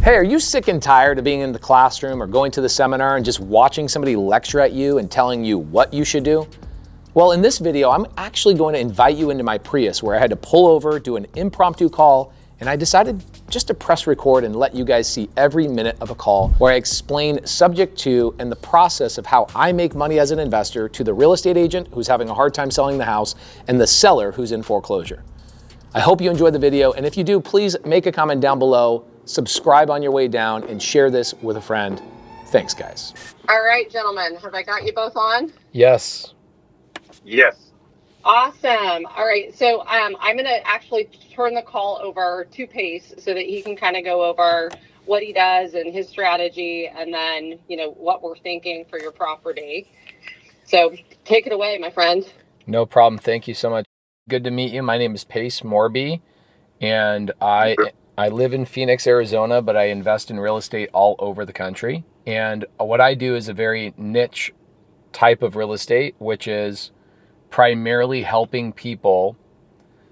Hey, are you sick and tired of being in the classroom or going to the seminar and just watching somebody lecture at you and telling you what you should do? Well, in this video, I'm actually going to invite you into my Prius where I had to pull over, do an impromptu call, and I decided just to press record and let you guys see every minute of a call where I explain subject to and the process of how I make money as an investor to the real estate agent who's having a hard time selling the house and the seller who's in foreclosure. I hope you enjoyed the video, and if you do, please make a comment down below, subscribe on your way down, and share this with a friend. Thanks, guys. All right, gentlemen, have I got you both on? Yes. Yes. Awesome. All right, so I'm going to actually turn the call over to Pace so that he can kind of go over what he does and his strategy, and then, what we're thinking for your property. So take it away, my friend. No problem. Thank you so much. Good to meet you. My name is Pace Morby, and I live in Phoenix, Arizona, but I invest in real estate all over the country. And what I do is a very niche type of real estate, which is primarily helping people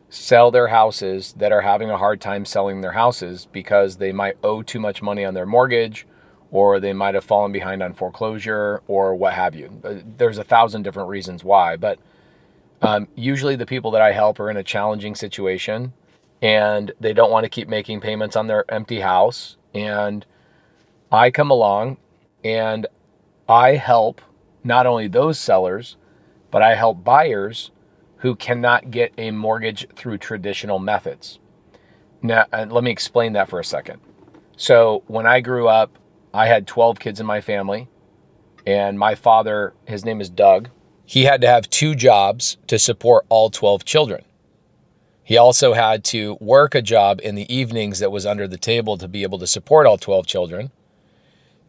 sell their houses that are having a hard time selling their houses because they might owe too much money on their mortgage, or they might have fallen behind on foreclosure, or what have you. There's 1,000 different reasons why, but usually the people that I help are in a challenging situation and they don't want to keep making payments on their empty house. And I come along and I help not only those sellers, but I help buyers who cannot get a mortgage through traditional methods. Now, let me explain that for a second. So when I grew up, I had 12 kids in my family, and my father, his name is Doug, he had to have 2 jobs to support all 12 children. He also had to work a job in the evenings that was under the table to be able to support all 12 children.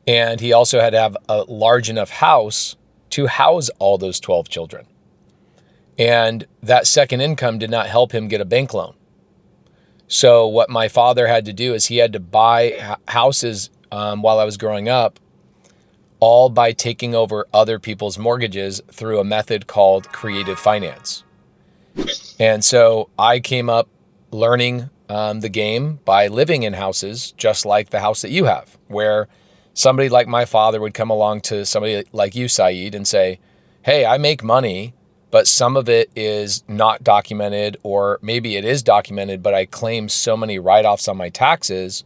And he also had to have a large enough house to house all those 12 children. And that second income did not help him get a bank loan. So what my father had to do is he had to buy houses while I was growing up, all by taking over other people's mortgages through a method called creative finance. And so I came up learning the game by living in houses just like the house that you have, where somebody like my father would come along to somebody like you, Saeed, and say, hey, I make money, but some of it is not documented, or maybe it is documented, but I claim so many write-offs on my taxes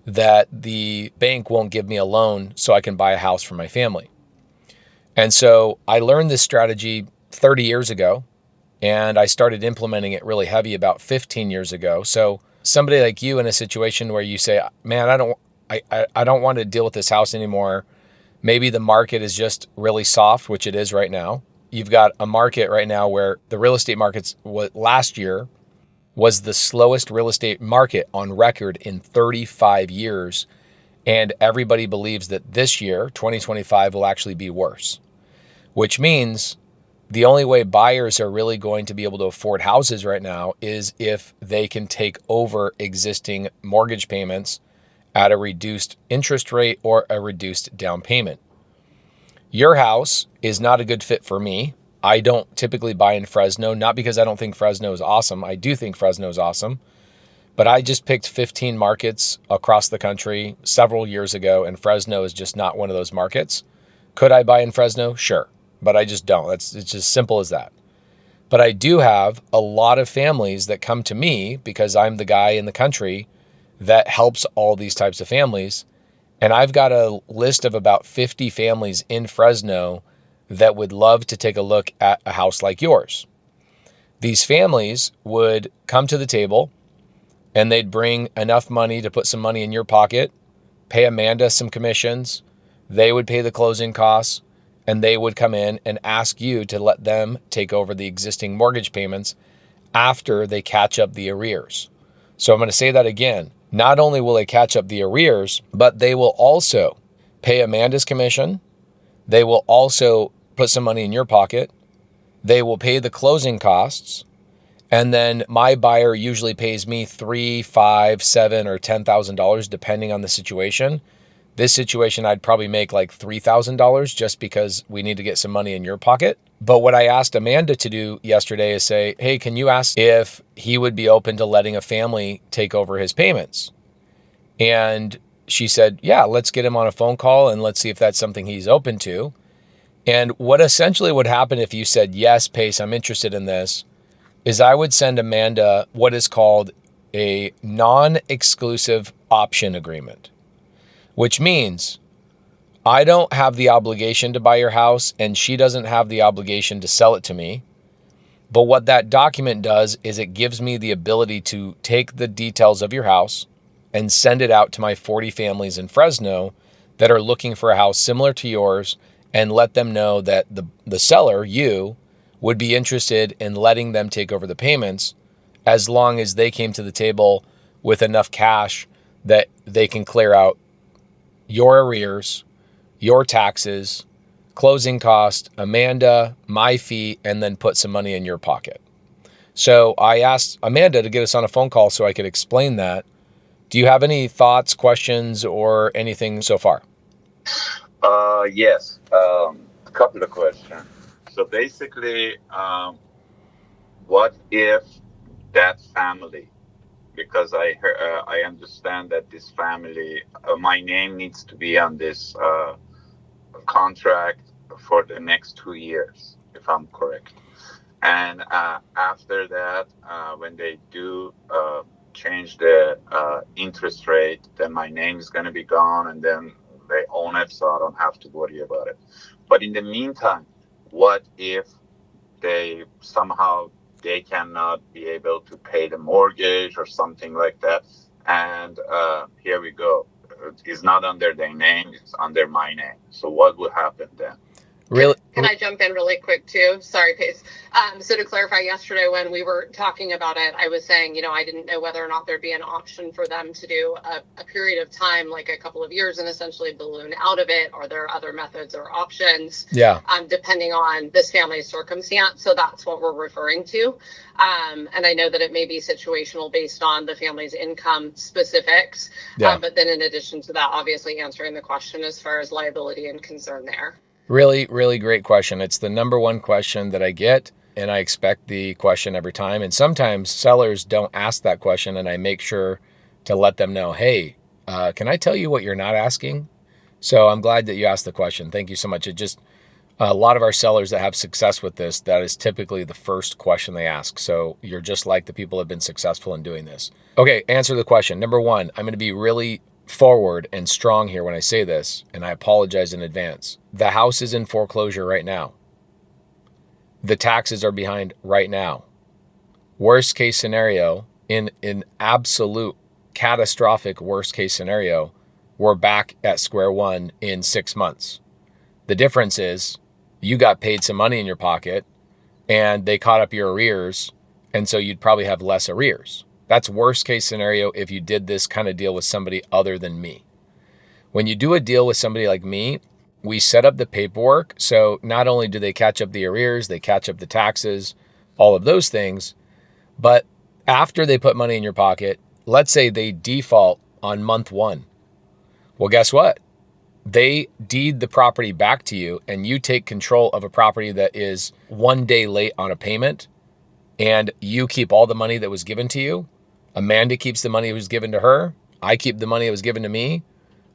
that the bank won't give me a loan so I can buy a house for my family. And so I learned this strategy 30 years ago, and I started implementing it really heavy about 15 years ago. So somebody like you in a situation where you say, man, I don't want to deal with this house anymore. Maybe the market is just really soft, which it is right now. You've got a market right now where the real estate markets last year was the slowest real estate market on record in 35 years. And everybody believes that this year, 2025, will actually be worse, which means the only way buyers are really going to be able to afford houses right now is if they can take over existing mortgage payments at a reduced interest rate or a reduced down payment. Your house is not a good fit for me. I don't typically buy in Fresno, not because I don't think Fresno is awesome. I do think Fresno is awesome, but I just picked 15 markets across the country several years ago, and Fresno is just not one of those markets. Could I buy in Fresno? Sure, but I just don't. It's just simple as that. But I do have a lot of families that come to me because I'm the guy in the country that helps all these types of families. And I've got a list of about 50 families in Fresno that would love to take a look at a house like yours. These families would come to the table and they'd bring enough money to put some money in your pocket, pay Amanda some commissions, they would pay the closing costs, and they would come in and ask you to let them take over the existing mortgage payments after they catch up the arrears. So I'm going to say that again. Not only will they catch up the arrears, but they will also pay Amanda's commission. They will also put some money in your pocket. They will pay the closing costs. And then my buyer usually pays me $3,000, $5,000, $7,000, or $10,000, depending on the situation. This situation, I'd probably make like $3,000 just because we need to get some money in your pocket. But what I asked Amanda to do yesterday is say, hey, can you ask if he would be open to letting a family take over his payments? And she said, yeah, let's get him on a phone call and let's see if that's something he's open to. And what essentially would happen if you said, yes, Pace, I'm interested in this, is I would send Amanda what is called a non-exclusive option agreement, which means I don't have the obligation to buy your house and she doesn't have the obligation to sell it to me. But what that document does is it gives me the ability to take the details of your house and send it out to my 40 families in Fresno that are looking for a house similar to yours, and let them know that the seller, you, would be interested in letting them take over the payments as long as they came to the table with enough cash that they can clear out your arrears, your taxes, closing cost, Amanda, my fee, and then put some money in your pocket. So I asked Amanda to get us on a phone call so I could explain that. Do you have any thoughts, questions, or anything so far? Yes, a couple of questions. So basically, what if that family, because I understand that this family, my name needs to be on this contract for the next 2 years, if I'm correct. And after that, when they do change the interest rate, then my name is going to be gone, and then they own it, so I don't have to worry about it. But in the meantime, what if they cannot be able to pay the mortgage or something like that? And here we go. It's not under their name, it's under my name. So what would happen then? Really? Can I jump in really quick too? Sorry, Pace. So to clarify, yesterday when we were talking about it, I was saying, I didn't know whether or not there'd be an option for them to do a period of time, like a couple of years, and essentially balloon out of it, or there are other methods or options, depending on this family's circumstance. So that's what we're referring to. And I know that it may be situational based on the family's income specifics. But then in addition to that, obviously answering the question as far as liability and concern there. Really, really great question. It's the number one question that I get, and I expect the question every time. And sometimes sellers don't ask that question, and I make sure to let them know, hey, can I tell you what you're not asking? So I'm glad that you asked the question. Thank you so much. A lot of our sellers that have success with this, that is typically the first question they ask. So you're just like the people who have been successful in doing this. Okay, answer the question. Number one, I'm going to be really forward and strong here when I say this, and I apologize in advance. The house is in foreclosure right now. The taxes are behind right now. Worst case scenario, in an absolute catastrophic worst case scenario, we're back at square one in 6 months. The difference is you got paid some money in your pocket and they caught up your arrears, and so you'd probably have less arrears. That's worst case scenario if you did this kind of deal with somebody other than me. When you do a deal with somebody like me, we set up the paperwork. So not only do they catch up the arrears, they catch up the taxes, all of those things. But after they put money in your pocket, let's say they default on month one. Well, guess what? They deed the property back to you, and you take control of a property that is 1 day late on a payment, and you keep all the money that was given to you. Amanda keeps the money that was given to her. I keep the money that was given to me.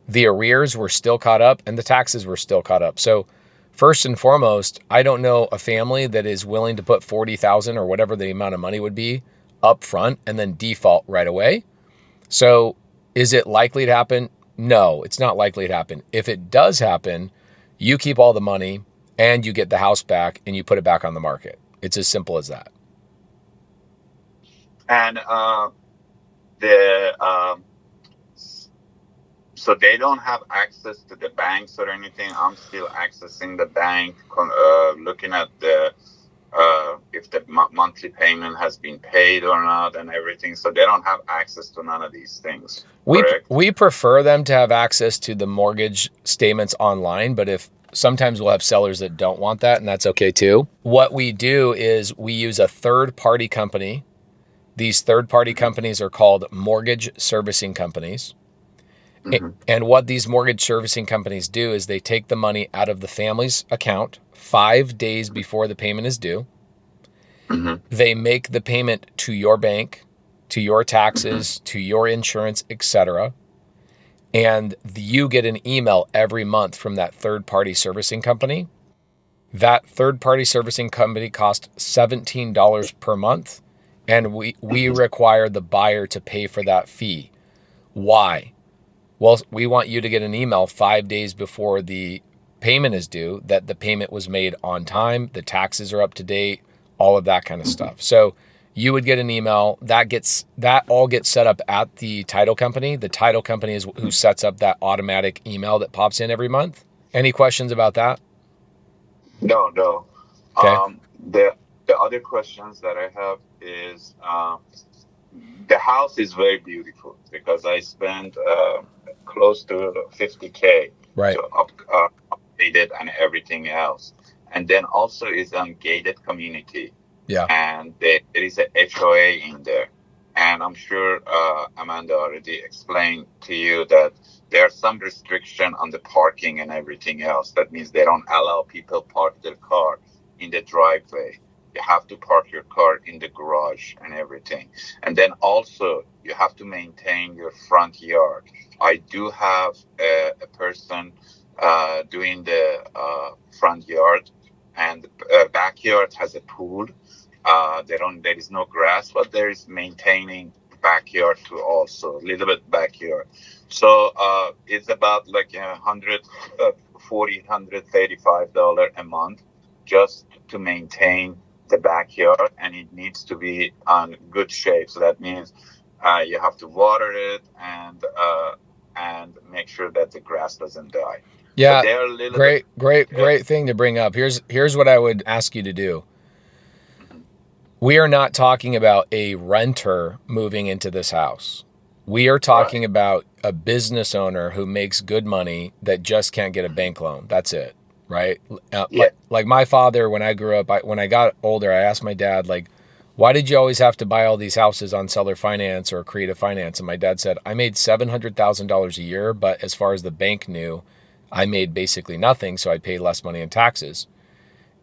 The arrears were still caught up and the taxes were still caught up. So first and foremost, I don't know a family that is willing to put $40,000 or whatever the amount of money would be up front and then default right away. So is it likely to happen? No, it's not likely to happen. If it does happen, you keep all the money and you get the house back and you put it back on the market. It's as simple as that. And so they don't have access to the banks or anything. I'm still accessing the bank, looking at if the monthly payment has been paid or not and everything. So they don't have access to none of these things. We prefer them to have access to the mortgage statements online, but if sometimes we'll have sellers that don't want that, and that's okay too. What we do is we use a third-party company. These third-party companies are called mortgage servicing companies. Mm-hmm. And what these mortgage servicing companies do is they take the money out of the family's account 5 days before the payment is due. Mm-hmm. They make the payment to your bank, to your taxes, mm-hmm. to your insurance, etc. and you get an email every month from that third-party servicing company. That third-party servicing company costs $17 per month, and we require the buyer to pay for that fee. Why? Well, we want you to get an email 5 days before the payment is due that the payment was made on time, the taxes are up to date, all of that kind of stuff. So you would get an email that all gets set up at the title company. The title company is who sets up that automatic email that pops in every month. Any questions about that? No. Okay. The other questions that I have is the house is very beautiful because I spent close to $50K Right. to update it and everything else. And then also is on gated community. Yeah. And there is a HOA in there. And I'm sure Amanda already explained to you that there are some restriction on the parking and everything else. That means they don't allow people park their car in the driveway. You have to park your car in the garage and everything. And then also you have to maintain your front yard. I do have a person doing the front yard, and the backyard has a pool. There is no grass, but there is maintaining backyard too, also a little bit backyard. So it's about like $135 a month just to maintain the backyard, and it needs to be on good shape. So that means you have to water it and make sure that the grass doesn't die. Yeah. So they're a little Great thing to bring up. Here's what I would ask you to do. We are not talking about a renter moving into this house. We are talking about a business owner who makes good money that just can't get a bank loan. That's it, right? Like my father, when I grew up, when I got older, I asked my dad, like, why did you always have to buy all these houses on seller finance or creative finance? And my dad said, I made $700,000 a year, but as far as the bank knew, I made basically nothing, so I paid less money in taxes.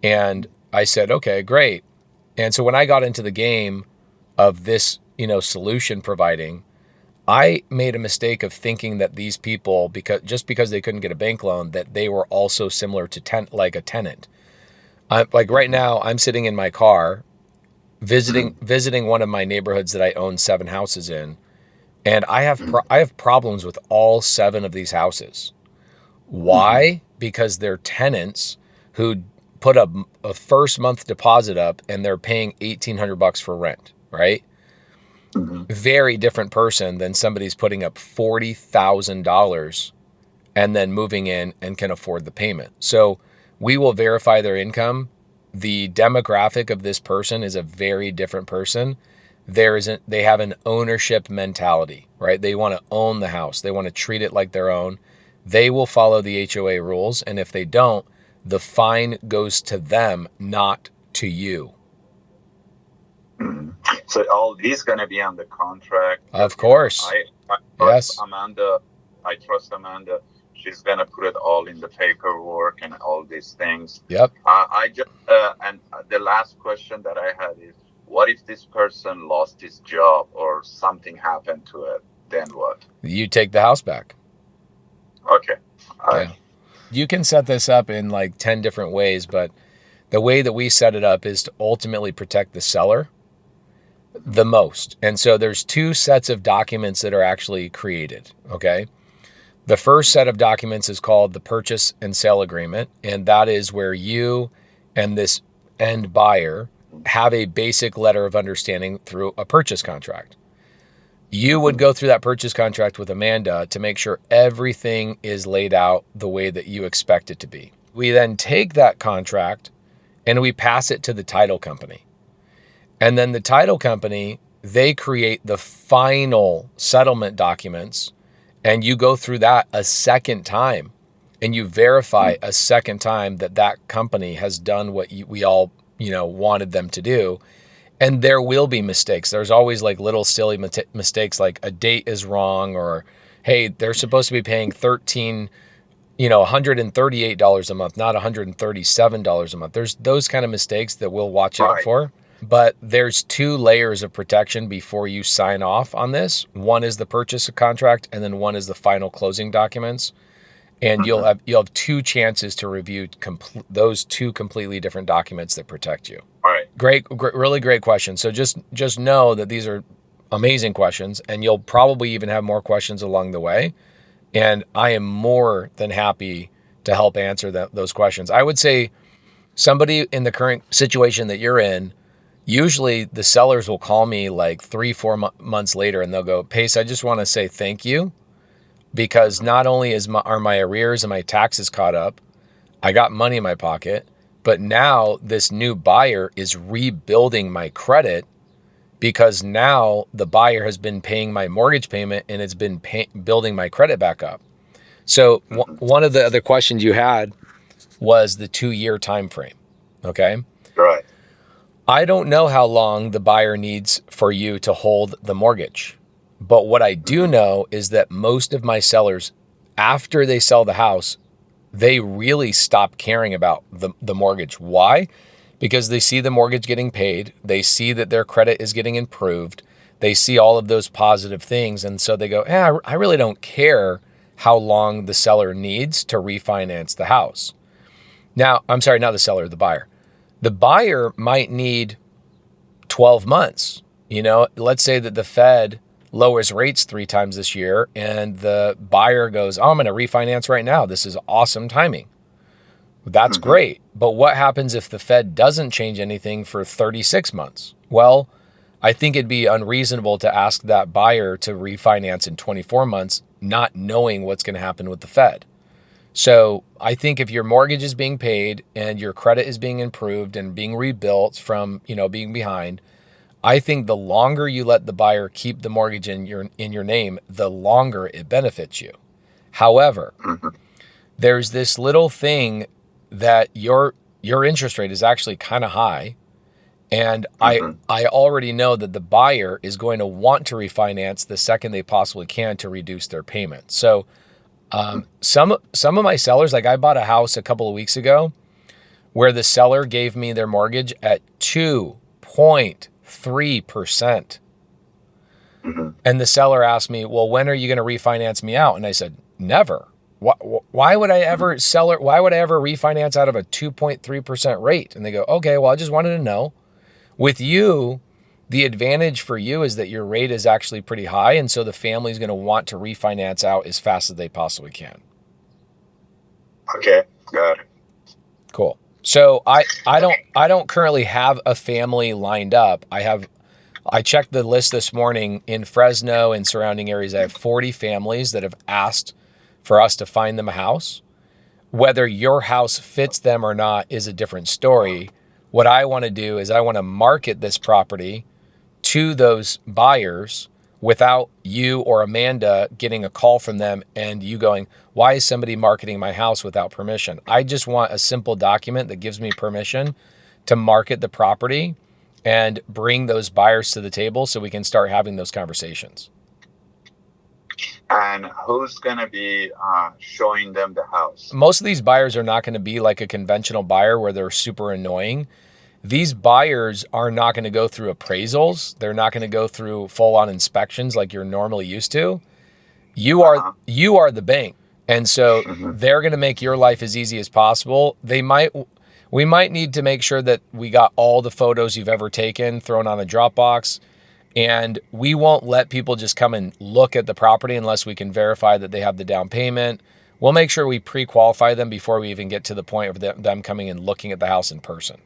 And I said, okay, great. And so when I got into the game of this, solution providing, I made a mistake of thinking that these people, because they couldn't get a bank loan, that they were also similar to like a tenant. Like right now, I'm sitting in my car visiting one of my neighborhoods that I own 7 houses in, and I have problems with all 7 of these houses. Why? Because they're tenants who put a first month deposit up and they're paying $1,800 for rent, right? Very different person than somebody's putting up $40,000 and then moving in and can afford the payment. So we will verify their income. The demographic of this person is a very different person. They have an ownership mentality, right? They want to own the house. They want to treat it like their own. They will follow the HOA rules. And if they don't, the fine goes to them, not to you. So all these going to be on the contract. Of course. I trust Amanda. I trust Amanda. She's going to put it all in the paperwork and all these things. Yep. And the last question that I had is, what if this person lost his job or something happened to it? Then what? You take the house back. Okay. Yeah. You can set this up in like 10 different ways, but the way that we set it up is to ultimately protect the seller the most. And so there's 2 sets of documents that are actually created, okay? The first set of documents is called the purchase and sale agreement, and that is where you and this end buyer have a basic letter of understanding through a purchase contract. You would go through that purchase contract with Amanda to make sure everything is laid out the way that you expect it to be. We then take that contract and we pass it to the title company. And then the title company, they create the final settlement documents, and you go through that a second time and you verify a second time that that company has done what we all, wanted them to do. And there will be mistakes. There's always like little silly mistakes, like a date is wrong, or, hey, they're supposed to be paying $138 a month, not $137 a month. There's those kind of mistakes that we'll watch out for. but there's 2 layers of protection before you sign off on this. One is the purchase contract, and then one is the final closing documents. And you'll have 2 chances to review those 2 completely different documents that protect you. All right. Great, really great question. So just know that these are amazing questions, and you'll probably even have more questions along the way. And I am more than happy to help answer those questions. I would say somebody in the current situation that you're in, usually the sellers will call me like 3-4 months later, and they'll go, Pace, I just want to say thank you, because not only are my arrears and my taxes caught up, I got money in my pocket, but now this new buyer is rebuilding my credit, because now the buyer has been paying my mortgage payment and it's been building my credit back up. So one of the other questions you had was the 2-year time frame. Okay. Right. I don't know how long the buyer needs for you to hold the mortgage. But what I do know is that most of my sellers, after they sell the house, they really stop caring about the mortgage. Why? Because they see the mortgage getting paid. They see that their credit is getting improved. They see all of those positive things. And so they go, I really don't care how long the seller needs to refinance the house. Now, I'm sorry, not the seller, the buyer. The buyer might need 12 months. Let's say that the Fed lowers rates 3 times this year, and the buyer goes, I'm going to refinance right now. This is awesome timing. That's great. But what happens if the Fed doesn't change anything for 36 months? Well, I think it'd be unreasonable to ask that buyer to refinance in 24 months, not knowing what's going to happen with the Fed. So I think if your mortgage is being paid and your credit is being improved and being rebuilt from, being behind, I think the longer you let the buyer keep the mortgage in your name, the longer it benefits you. However, there's this little thing that your interest rate is actually kind of high, and I already know that the buyer is going to want to refinance the second they possibly can to reduce their payment. So some of my sellers, like I bought a house a couple of weeks ago where the seller gave me their mortgage at 2.3%. And the seller asked me, well, when are you going to refinance me out? And I said, never. Why would I ever refinance out of a 2.3% rate? And they go, okay, well, I just wanted to know. With you, the advantage for you is that your rate is actually pretty high. And so the family's going to want to refinance out as fast as they possibly can. Okay, got it. Cool. So I don't currently have a family lined up. I checked the list this morning in Fresno and surrounding areas. I have 40 families that have asked for us to find them a house. Whether your house fits them or not is a different story. What I want to do is I want to market this property to those buyers without you or Amanda getting a call from them and you going, why is somebody marketing my house without permission? I just want a simple document that gives me permission to market the property and bring those buyers to the table so we can start having those conversations. And who's going to be showing them the house? Most of these buyers are not going to be like a conventional buyer where they're super annoying. These buyers are not going to go through appraisals. They're not going to go through full-on inspections like you're normally used to. You are the bank. And so they're going to make your life as easy as possible. We might need to make sure that we got all the photos you've ever taken thrown on a Dropbox. And we won't let people just come and look at the property unless we can verify that they have the down payment. We'll make sure we pre-qualify them before we even get to the point of them coming and looking at the house in person.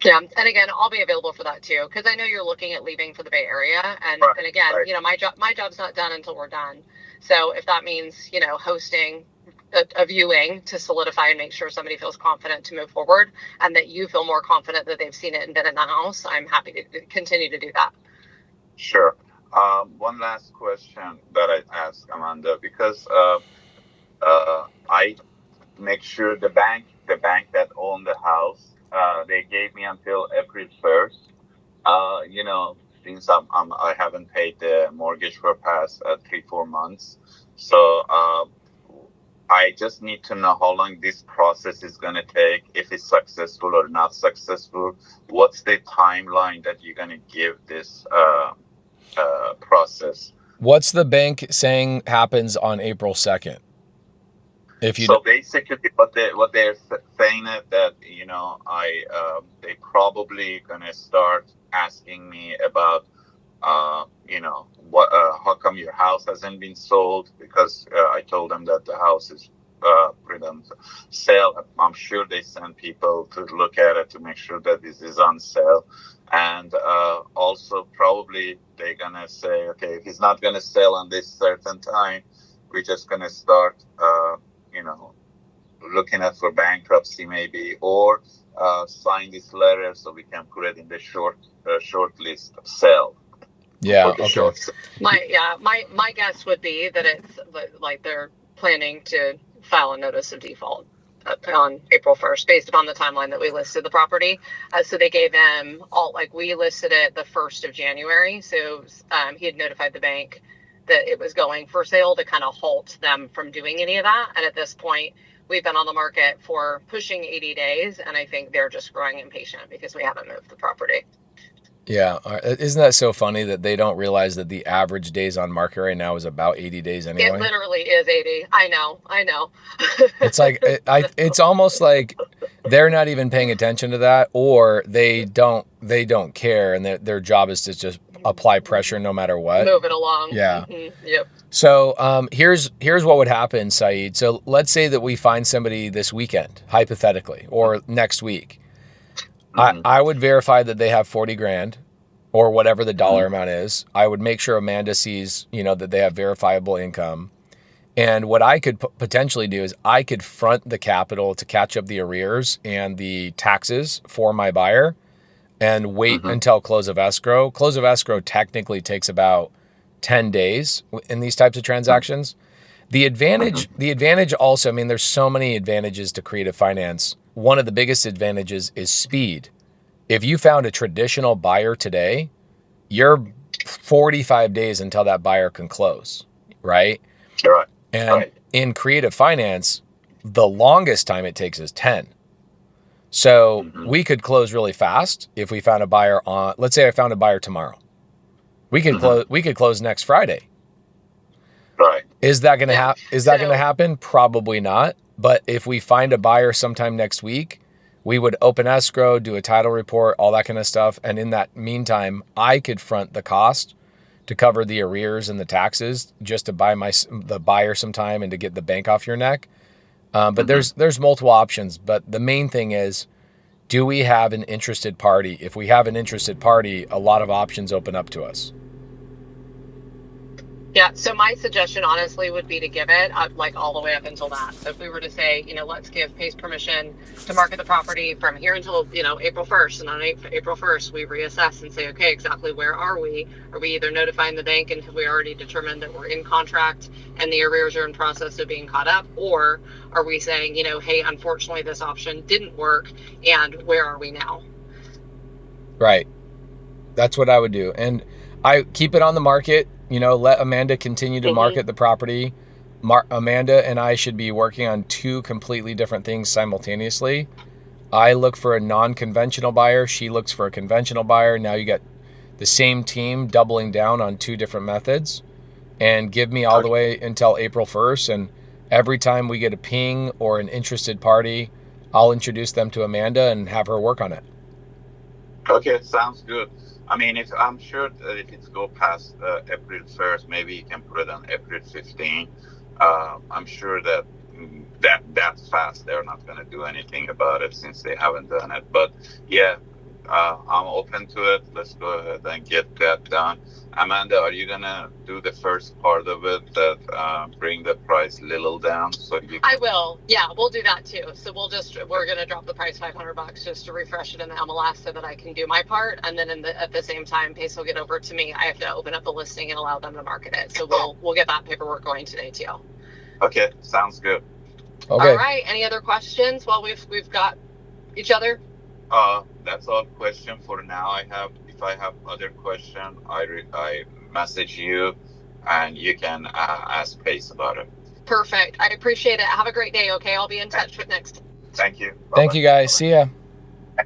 Yeah, and again, I'll be available for that too, because I know you're looking at leaving for the Bay Area, and again, my job's not done until we're done. So if that means hosting a viewing to solidify and make sure somebody feels confident to move forward, and that you feel more confident that they've seen it and been in the house, I'm happy to continue to do that. Sure. One last question that I ask Amanda, because I make sure the bank that owned the house, they gave me until April 1st. Since I haven't paid the mortgage for past 3-4 months, so I I just need to know how long this process is going to take, if it's successful or not successful. What's the timeline that you're going to give this process? What's the bank saying happens on April 2nd? So basically, what they're saying is that they probably gonna start asking me about what how come your house hasn't been sold, because I told them that the house is pretty on sale. I'm sure they send people to look at it to make sure that this is on sale, and also probably they're gonna say, okay, if it's not gonna sell on this certain time, we're just gonna start looking at for bankruptcy maybe, or sign this letter so we can put it in the short list of sale. Yeah. Okay. Okay. My guess would be that it's like they're planning to file a notice of default on April 1st, based upon the timeline that we listed the property. So they gave them we listed it the 1st of January. So he had notified the bank that it was going for sale to kind of halt them from doing any of that. And at this point, we've been on the market for pushing 80 days. And I think they're just growing impatient because we haven't moved the property. Yeah. Isn't that so funny that they don't realize that the average days on market right now is about 80 days anyway? It literally is 80. I know. It's like, it's almost like they're not even paying attention to that, or they don't care, and their job is to just apply pressure no matter what. Move it along. Yeah. Mm-hmm. Yep. So here's what would happen, Saeed. So let's say that we find somebody this weekend, hypothetically, or next week. Mm-hmm. I would verify that they have 40 grand or whatever the dollar amount is. I would make sure Amanda sees, that they have verifiable income. And what I could potentially do is I could front the capital to catch up the arrears and the taxes for my buyer and wait until close of escrow. Close of escrow technically takes about 10 days in these types of transactions. The advantage also, there's so many advantages to creative finance. One of the biggest advantages is speed. If you found a traditional buyer today, you're 45 days until that buyer can close, right? Right. And in creative finance, the longest time it takes is 10. So we could close really fast if we found a buyer on, let's say I found a buyer tomorrow. We could close next Friday. Right. Is that going to happen? Probably not. But if we find a buyer sometime next week, we would open escrow, do a title report, all that kind of stuff. And in that meantime, I could front the cost to cover the arrears and the taxes just to buy the buyer some time and to get the bank off your neck. But there's multiple options. But the main thing is, do we have an interested party? If we have an interested party, a lot of options open up to us. Yeah, so my suggestion, honestly, would be to give it all the way up until that. So if we were to say, let's give PACE permission to market the property from here until, April 1st. And on April 1st, we reassess and say, okay, exactly where are we? Are we either notifying the bank and have we already determined that we're in contract and the arrears are in process of being caught up? Or are we saying, hey, unfortunately, this option didn't work and where are we now? Right. That's what I would do. And I keep it on the market. Let Amanda continue to market the property. Amanda and I should be working on two completely different things simultaneously. I look for a non-conventional buyer. She looks for a conventional buyer. Now you got the same team doubling down on two different methods, and give me all the way until April 1st. And every time we get a ping or an interested party, I'll introduce them to Amanda and have her work on it. Okay, sounds good. I'm sure that if it's go past April 1st, maybe you can put it on April 15th. I'm sure that's fast. They're not going to do anything about it since they haven't done it. But yeah, I'm open to it. Let's go ahead and get that done. Amanda, are you going to do the first part of it that bring the price little down? I will. Yeah, we'll do that too. So we're going to drop the price $500 just to refresh it in the MLS so that I can do my part. And then at the same time, PACE will get over to me. I have to open up the listing and allow them to market it. So we'll get that paperwork going today too. Okay, sounds good. Okay. All right. Any other questions while we've got each other? That's all question for now. If I have other question, I message you, and you can ask PACE about it. Perfect. I appreciate it. Have a great day. Okay. I'll be in touch with next. Thank you. Thank you, guys. See ya.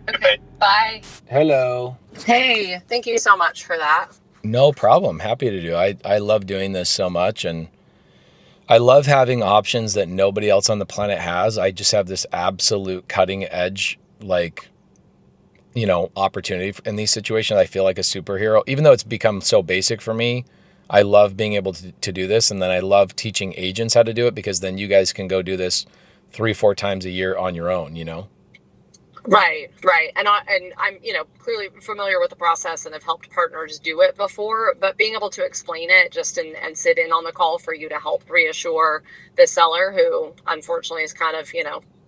Okay. Bye. Hello. Hey, thank you so much for that. No problem. Happy to do. I love doing this so much, and I love having options that nobody else on the planet has. I just have this absolute cutting edge, like, opportunity in these situations. I feel like a superhero, even though it's become so basic for me. I love being able to do this. And then I love teaching agents how to do it, because then you guys can go do this 3-4 times a year on your own, Right. And I'm, clearly familiar with the process and have helped partners do it before, but being able to explain it just and sit in on the call for you to help reassure the seller who unfortunately is kind of,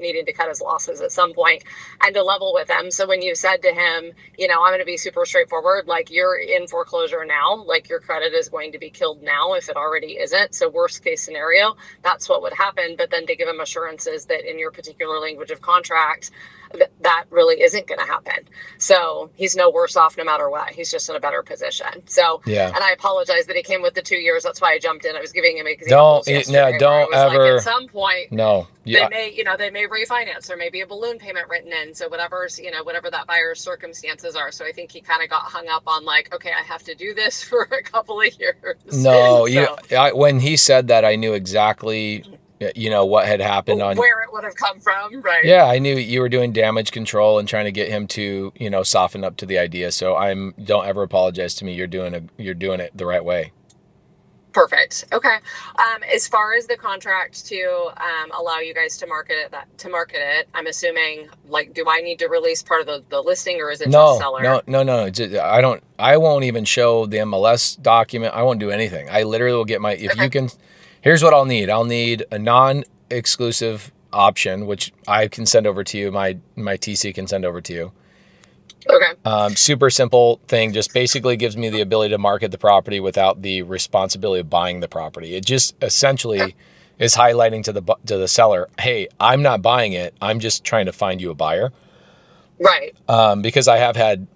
needing to cut his losses at some point, and to level with them. So when you said to him, I'm going to be super straightforward, like, you're in foreclosure now, like, your credit is going to be killed now if it already isn't. So worst case scenario, that's what would happen. But then to give him assurances that in your particular language of contract, that really isn't going to happen. So he's no worse off no matter what. He's just in a better position. So, Yeah. And I apologize that he came with the 2 years. That's why I jumped in. I was giving him examples. Don't ever. Like, at some point, no. Yeah. They may refinance. There may be a balloon payment written in. So whatever that buyer's circumstances are. So I think he kind of got hung up on, like, okay, I have to do this for a couple of years. No, when he said that, I knew exactly, what had happened where it would have come from. Right. Yeah, I knew you were doing damage control and trying to get him to, soften up to the idea. So don't ever apologize to me. You're doing it the right way. Perfect. Okay. As far as the contract to allow you guys to market it, I'm assuming, like, do I need to release part of the listing, or is it just seller? No. I won't even show the MLS document. I won't do anything. I literally will get here's what I'll need. I'll need a non-exclusive option, which I can send over to you. My TC can send over to you. Okay. Super simple thing. Just basically gives me the ability to market the property without the responsibility of buying the property. It just essentially is highlighting to the seller, hey, I'm not buying it. I'm just trying to find you a buyer. Right. Because I have had,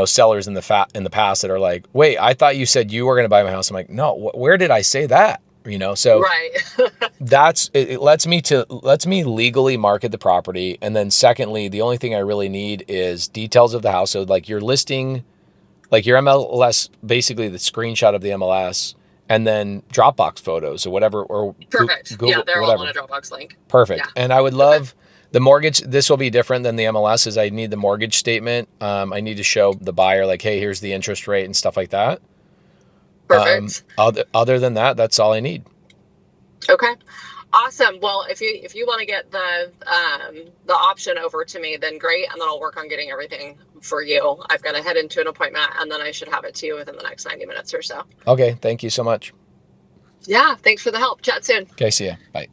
sellers in the past that are like, wait, I thought you said you were going to buy my house. I'm like, no, where did I say that? So right. it lets me legally market the property. And then secondly, the only thing I really need is details of the house. So like your listing, like your MLS, basically the screenshot of the MLS, and then Dropbox photos or whatever, or perfect. Google, they're whatever. all on a Dropbox link. Perfect. Yeah. And I would love the mortgage. This will be different than the MLS, is I need the mortgage statement. I need to show the buyer, like, hey, here's the interest rate and stuff like that. Perfect. Other than that, that's all I need. Okay. Awesome. Well, if you want to get the option over to me, then great, and then I'll work on getting everything for you. I've got to head into an appointment, and then I should have it to you within the next 90 minutes or so. Okay. Thank you so much. Yeah. Thanks for the help. Chat soon. Okay. See ya. Bye.